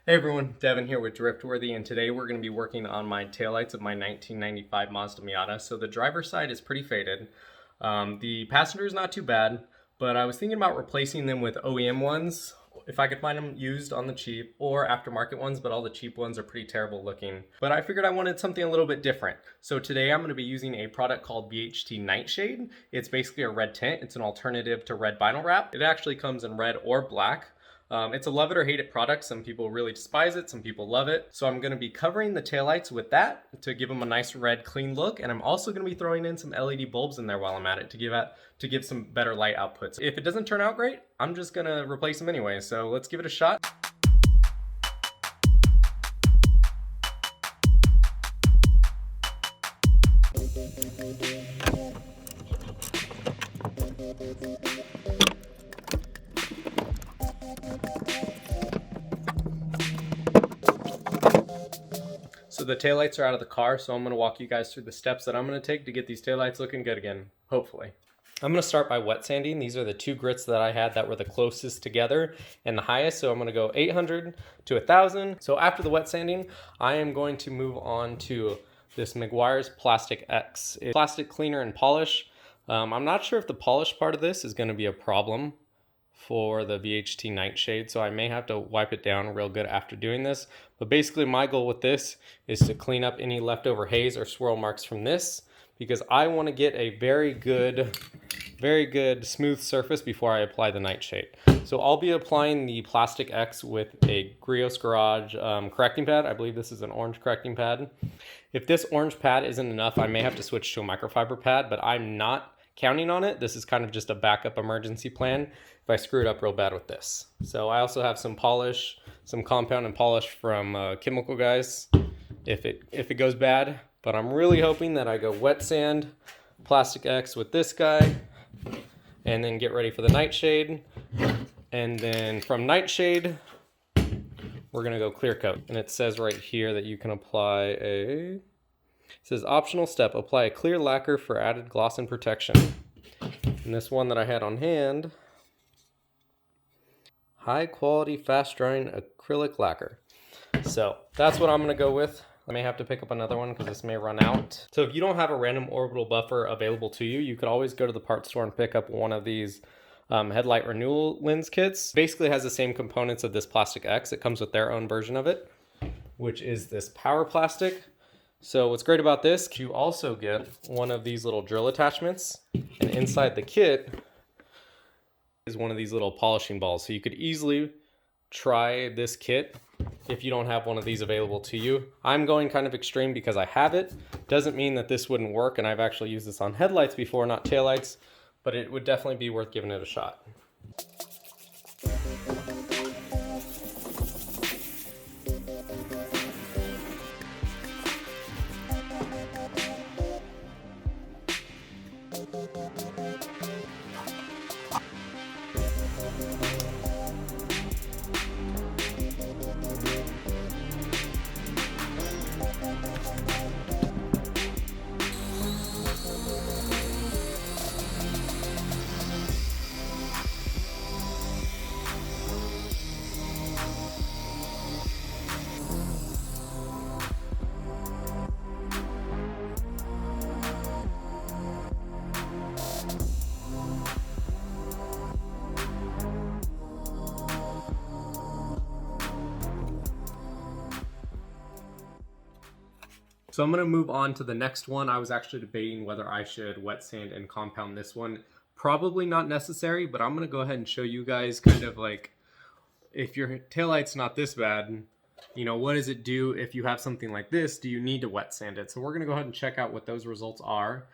Hey everyone, Devin here with Driftworthy, and today we're going to be working on my taillights of my 1995 Mazda Miata. So the driver's side is pretty faded. The passenger is not too bad, but I was thinking about replacing them with OEM ones if I could find them used on the cheap, or aftermarket ones, but all the cheap ones are pretty terrible looking. But I figured I wanted something a little bit different. So today I'm going to be using a product called VHT Nightshade. It's basically a red tint. It's an alternative to red vinyl wrap. It actually comes in red or black. It's a love it or hate it product. Some people really despise it, some people love it. So I'm going to be covering the taillights with that to give them a nice red clean look, and I'm also going to be throwing in some LED bulbs in there while I'm at it to give some better light outputs. If it doesn't turn out great, I'm just going to replace them anyway. So let's give it a shot. So the taillights are out of the car, so I'm going to walk you guys through the steps that I'm going to take to get these taillights looking good again, hopefully. I'm going to start by wet sanding. These are the two grits that I had that were the closest together and the highest, so I'm going to go 800 to 1000. So after the wet sanding, I am going to move on to this Meguiar's Plastic X. It's plastic cleaner and polish. I'm not sure if the polish part of this is going to be a problem for the VHT Nightshade, so I may have to wipe it down real good after doing this. But basically my goal with this is to clean up any leftover haze or swirl marks from this, because I want to get a very good smooth surface before I apply the Nightshade. So I'll be applying the Plastic X with a Griot's Garage correcting pad. I believe this is an orange correcting pad. If this orange pad isn't enough, I may have to switch to a microfiber pad, but I'm not counting on it. This is kind of just a backup emergency plan if I screw it up real bad with this. So I also have some polish, some compound and polish from Chemical Guys if it goes bad. But I'm really hoping that I go wet sand, Plastic X with this guy, and then get ready for the Nightshade. And then from Nightshade, we're gonna go clear coat. And it says right here that you can apply it says optional step, apply a clear lacquer for added gloss and protection. And this one that I had on hand, high quality, fast drying acrylic lacquer. So that's what I'm gonna go with. I may have to pick up another one because this may run out. So if you don't have a random orbital buffer available to you, you could always go to the parts store and pick up one of these headlight renewal lens kits. Basically has the same components of this Plastic X. It comes with their own version of it, which is this power plastic. So what's great about this, you also get one of these little drill attachments, and inside the kit is one of these little polishing balls. So you could easily try this kit if you don't have one of these available to you. I'm going kind of extreme because I have it. Doesn't mean that this wouldn't work, and I've actually used this on headlights before, not taillights, but it would definitely be worth giving it a shot. So I'm going to move on to the next one. I was actually debating whether I should wet sand and compound this one. Probably not necessary, but I'm going to go ahead and show you guys kind of like, if your taillight's not this bad, you know, what does it do if you have something like this? Do you need to wet sand it? So we're going to go ahead and check out what those results are.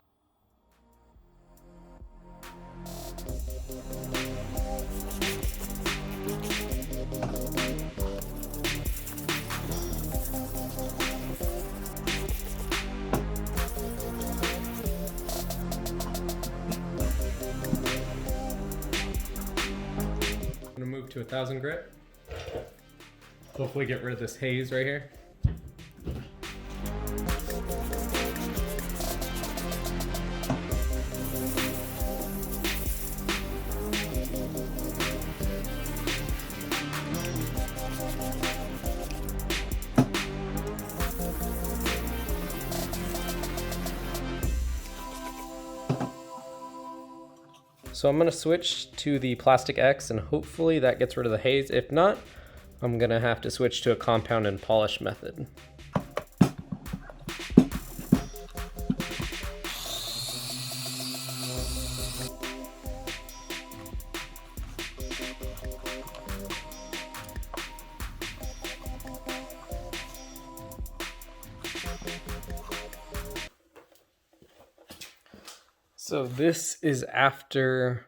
Move to 1000 grit. Hopefully get rid of this haze right here. So I'm gonna switch to the Plastic X and hopefully that gets rid of the haze. If not, I'm gonna have to switch to a compound and polish method. So this is after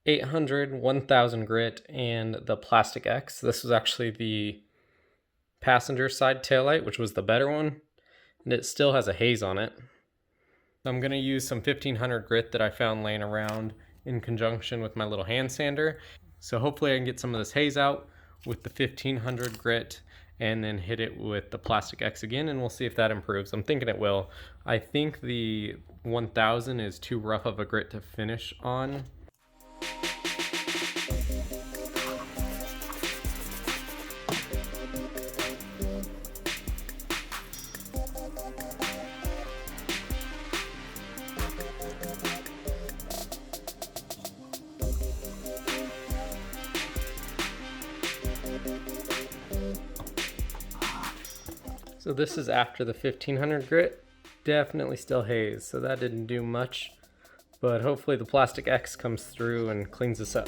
800, 1000 grit, and the Plastic X. This was actually the passenger side taillight, which was the better one, and it still has a haze on it. I'm gonna use some 1500 grit that I found laying around in conjunction with my little hand sander. So hopefully I can get some of this haze out with the 1500 grit and then hit it with the Plastic X again, and we'll see if that improves. I'm thinking it will. I think the 1000 is too rough of a grit to finish on. So this is after the 1500 grit. Definitely still haze, so that didn't do much, but hopefully the Plastic X comes through and cleans this up.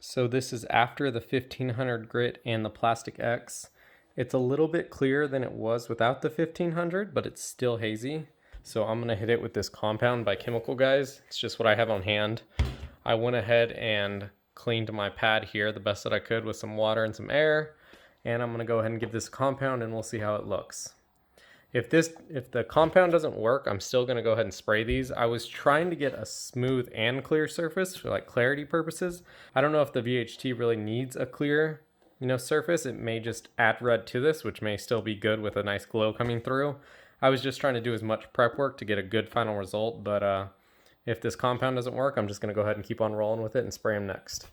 So this is after the 1500 grit and the Plastic X. It's a little bit clearer than it was without the 1500, but it's still hazy. So I'm gonna hit it with this compound by Chemical Guys. It's just what I have on hand. I went ahead and cleaned my pad here the best that I could with some water and some air. And I'm gonna go ahead and give this a compound and we'll see how it looks. If the compound doesn't work, I'm still gonna go ahead and spray these. I was trying to get a smooth and clear surface for like clarity purposes. I don't know if the VHT really needs a clear, surface. It may just add red to this, which may still be good with a nice glow coming through. I was just trying to do as much prep work to get a good final result, but if this compound doesn't work, I'm just gonna go ahead and keep on rolling with it and spray them next.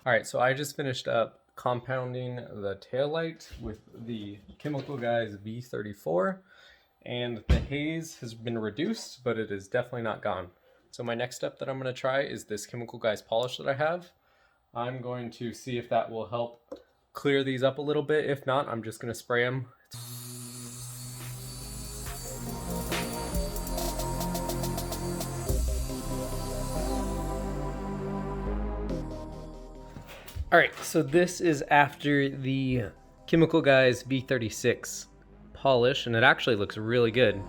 All right, so I just finished up compounding the taillight with the Chemical Guys V34, and the haze has been reduced, but it is definitely not gone. So my next step that I'm gonna try is this Chemical Guys polish that I have. I'm going to see if that will help clear these up a little bit. If not, I'm just gonna spray them. All right, so this is after the Chemical Guys V36 polish, and it actually looks really good.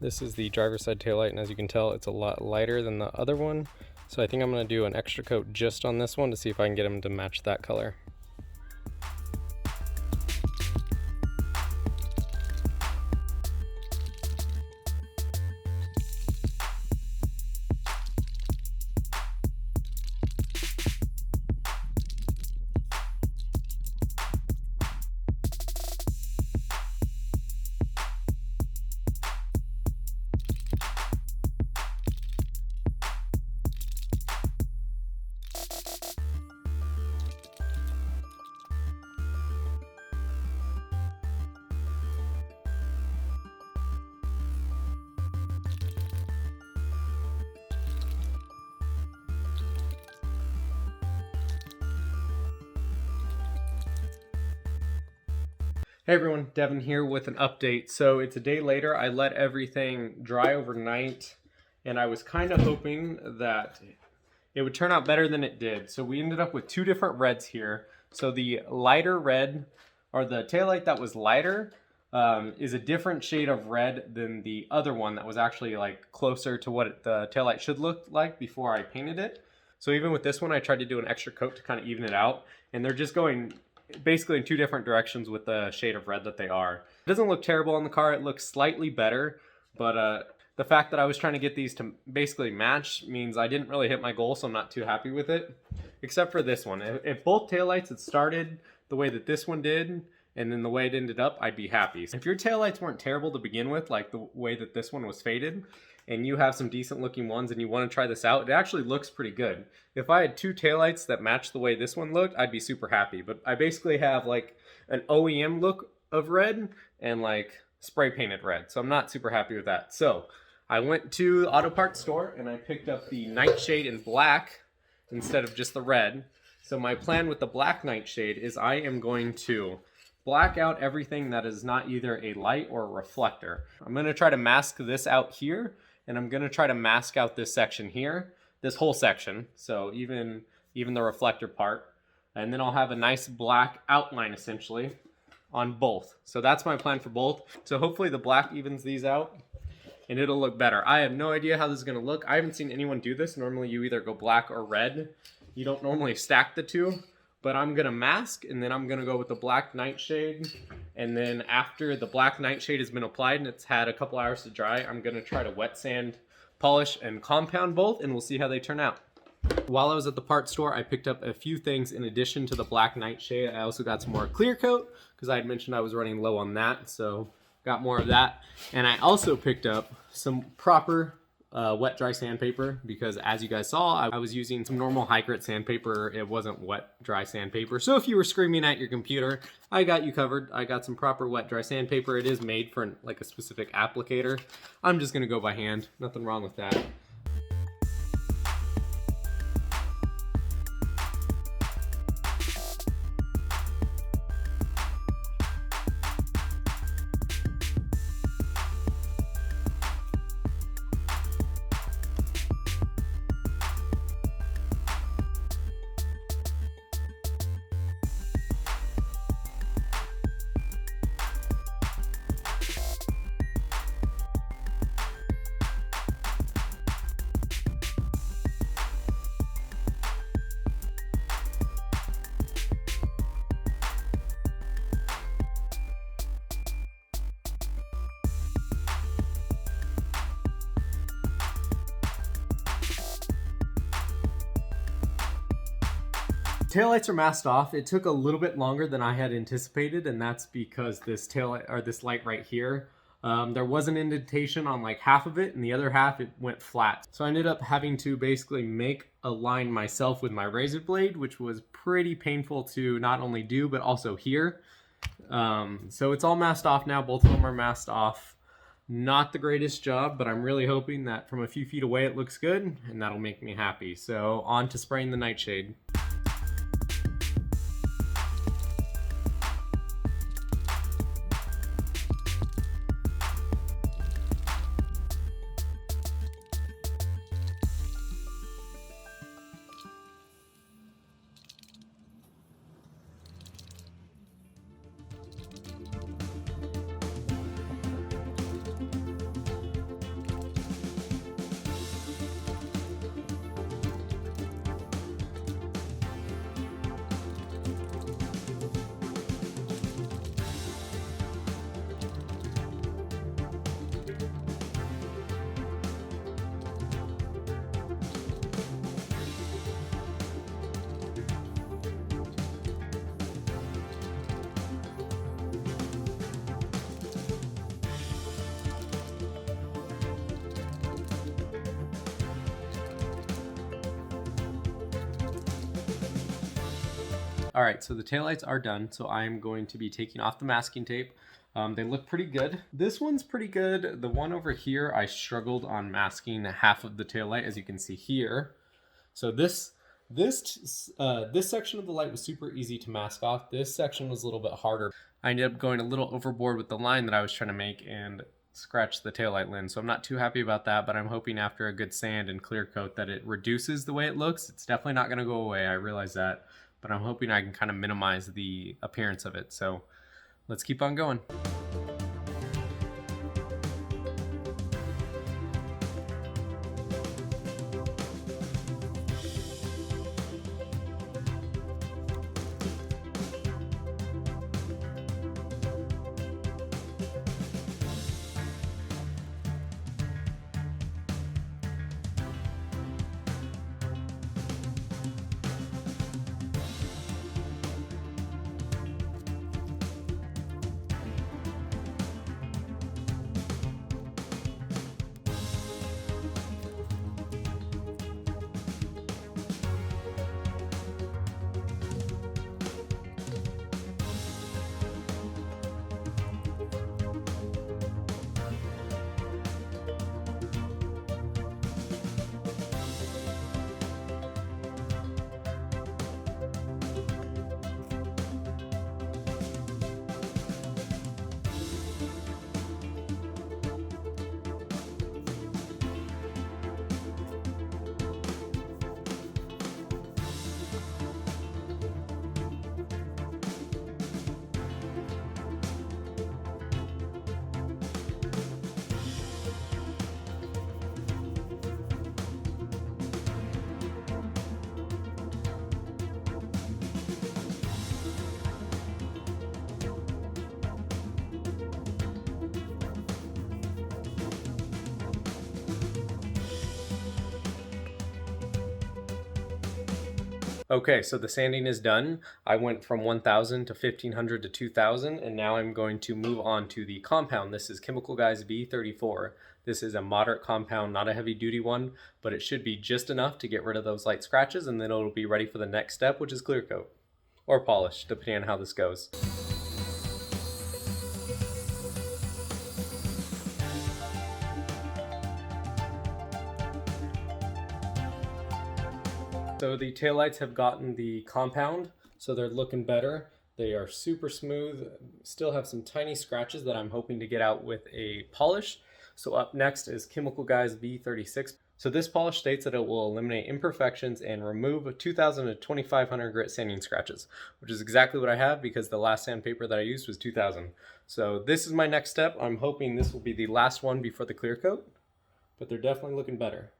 This is the driver's side taillight, and as you can tell, it's a lot lighter than the other one. So I think I'm going to do an extra coat just on this one to see if I can get them to match that color. Hey everyone, Devin here with an update. So it's a day later. I let everything dry overnight and I was kind of hoping that it would turn out better than it did. So we ended up with two different reds here. So the lighter red, or the taillight that was lighter, is a different shade of red than the other one that was actually like closer to what the taillight should look like before I painted it. So even with this one, I tried to do an extra coat to kind of even it out, and they're just going basically in two different directions with the shade of red that they are. It doesn't look terrible on the car. It looks slightly better, but the fact that I was trying to get these to basically match means I didn't really hit my goal, so I'm not too happy with it. Except for this one. If both taillights had started the way that this one did, and then the way it ended up, I'd be happy. If your taillights weren't terrible to begin with, like the way that this one was faded, and you have some decent looking ones and you want to try this out, it actually looks pretty good. If I had two taillights that matched the way this one looked, I'd be super happy. But I basically have like an OEM look of red and like spray painted red. So I'm not super happy with that. So I went to the auto parts store and I picked up the Nightshade in black instead of just the red. So my plan with the black Nightshade is I am going to black out everything that is not either a light or a reflector. I'm going to try to mask this out here, and I'm going to try to mask out this section here, this whole section, so even the reflector part, and then I'll have a nice black outline essentially on both. So that's my plan for both. So hopefully the black evens these out and it'll look better. I have no idea how this is going to look. I haven't seen anyone do this. Normally you either go black or red. You don't normally stack the two. But I'm going to mask, and then I'm going to go with the black Nightshade. And then after the black Nightshade has been applied and it's had a couple hours to dry, I'm going to try to wet sand, polish, and compound both, and we'll see how they turn out. While I was at the parts store, I picked up a few things in addition to the black Nightshade. I also got some more clear coat, because I had mentioned I was running low on that, so got more of that. And I also picked up some proper wet dry sandpaper, because as you guys saw, I was using some normal high grit sandpaper. It wasn't wet dry sandpaper. So if you were screaming at your computer, I got you covered. I got some proper wet dry sandpaper. It is made for like a specific applicator. I'm just gonna go by hand. Nothing wrong with that. Taillights are masked off. It took a little bit longer than I had anticipated, and that's because this taillight, or this light right here, there was an indentation on like half of it, and the other half it went flat. So I ended up having to basically make a line myself with my razor blade, which was pretty painful to not only do but also hear. So it's all masked off now. Both of them are masked off. Not the greatest job, but I'm really hoping that from a few feet away it looks good, and that'll make me happy. So on to spraying the Nightshade. All right, so the taillights are done, so I'm going to be taking off the masking tape. They look pretty good. This one's pretty good. The one over here, I struggled on masking half of the taillight, as you can see here. So this section of the light was super easy to mask off. This section was a little bit harder. I ended up going a little overboard with the line that I was trying to make and scratched the taillight lens. So I'm not too happy about that, but I'm hoping after a good sand and clear coat that it reduces the way it looks. It's definitely not going to go away, I realize that, but I'm hoping I can kind of minimize the appearance of it. So let's keep on going. Okay, so the sanding is done. I went from 1000 to 1500 to 2000, and now I'm going to move on to the compound. This is Chemical Guys V34. This is a moderate compound, not a heavy duty one, but it should be just enough to get rid of those light scratches, and then it'll be ready for the next step, which is clear coat or polish, depending on how this goes. So the taillights have gotten the compound, so they're looking better. They are super smooth, still have some tiny scratches that I'm hoping to get out with a polish. So up next is Chemical Guys V36. So this polish states that it will eliminate imperfections and remove 2,000 to 2,500 grit sanding scratches, which is exactly what I have because the last sandpaper that I used was 2,000. So this is my next step. I'm hoping this will be the last one before the clear coat, but they're definitely looking better.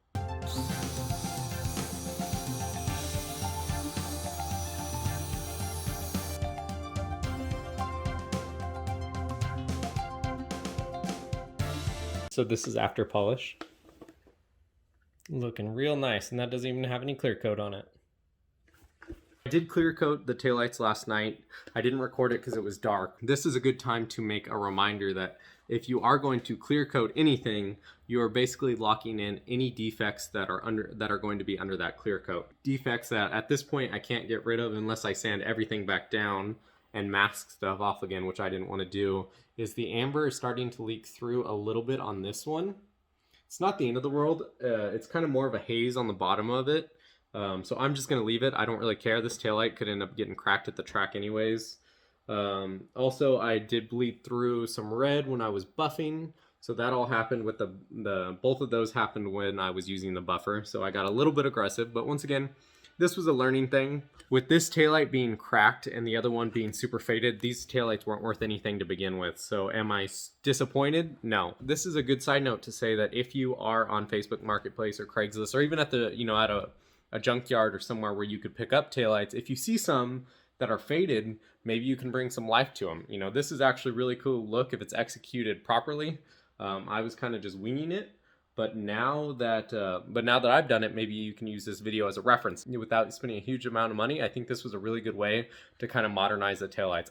So this is after polish. Looking real nice, and that doesn't even have any clear coat on it. I did clear coat the taillights last night. I didn't record it because it was dark. This is a good time to make a reminder that if you are going to clear coat anything, you are basically locking in any defects that are going to be under that clear coat. Defects that at this point I can't get rid of unless I sand everything back down and mask stuff off again, which I didn't want to do, is the amber is starting to leak through a little bit on this one. It's not the end of the world. It's kind of more of a haze on the bottom of it. So I'm just going to leave it. I don't really care. This taillight could end up getting cracked at the track anyways. Also, I did bleed through some red when I was buffing. So that all happened with both of those happened when I was using the buffer. So I got a little bit aggressive, but once again, this was a learning thing. With this taillight being cracked and the other one being super faded, these taillights weren't worth anything to begin with. So am I disappointed? No. This is a good side note to say that if you are on Facebook Marketplace or Craigslist, or even at the, at a junkyard or somewhere where you could pick up taillights, if you see some that are faded, maybe you can bring some life to them. This is actually really cool look if it's executed properly. I was kind of just winging it. But now that I've done it, maybe you can use this video as a reference. Without spending a huge amount of money, I think this was a really good way to kind of modernize the taillights.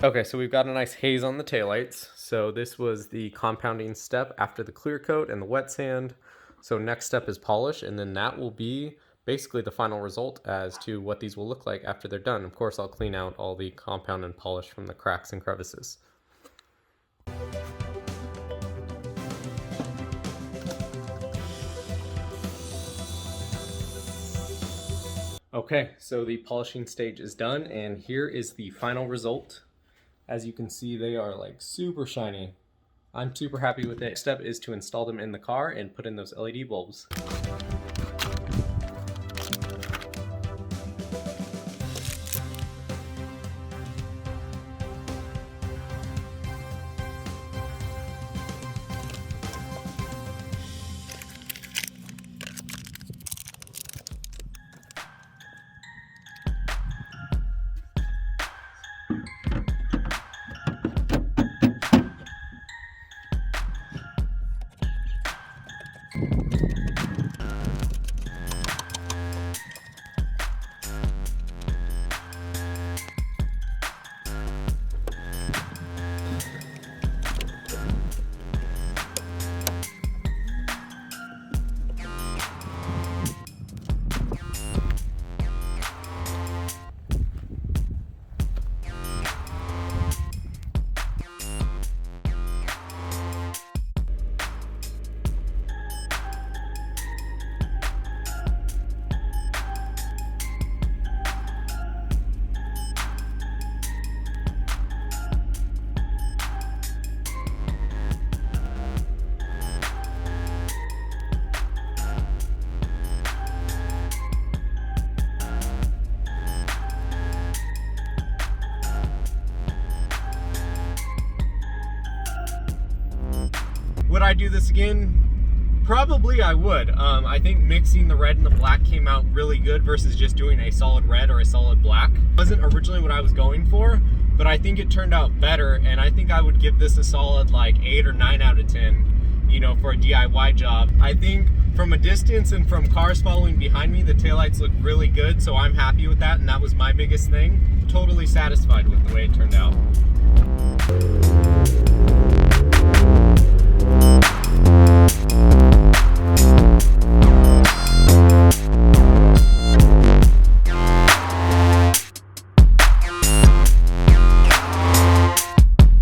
Okay, so we've got a nice haze on the taillights. So this was the compounding step after the clear coat and the wet sand. So next step is polish, and then that will be basically the final result as to what these will look like after they're done. Of course, I'll clean out all the compound and polish from the cracks and crevices. Okay, so the polishing stage is done, and here is the final result. As you can see, they are like super shiny. I'm super happy with it. Next step is to install them in the car and put in those LED bulbs. Would I do this again? Probably I would. I think mixing the red and the black came out really good versus just doing a solid red or a solid black. It wasn't originally what I was going for, but I think it turned out better, and I think I would give this a solid like 8 or 9 out of 10, you know, for a DIY job. I think from a distance and from cars following behind me, the taillights look really good, so I'm happy with that, and that was my biggest thing. Totally satisfied with the way it turned out.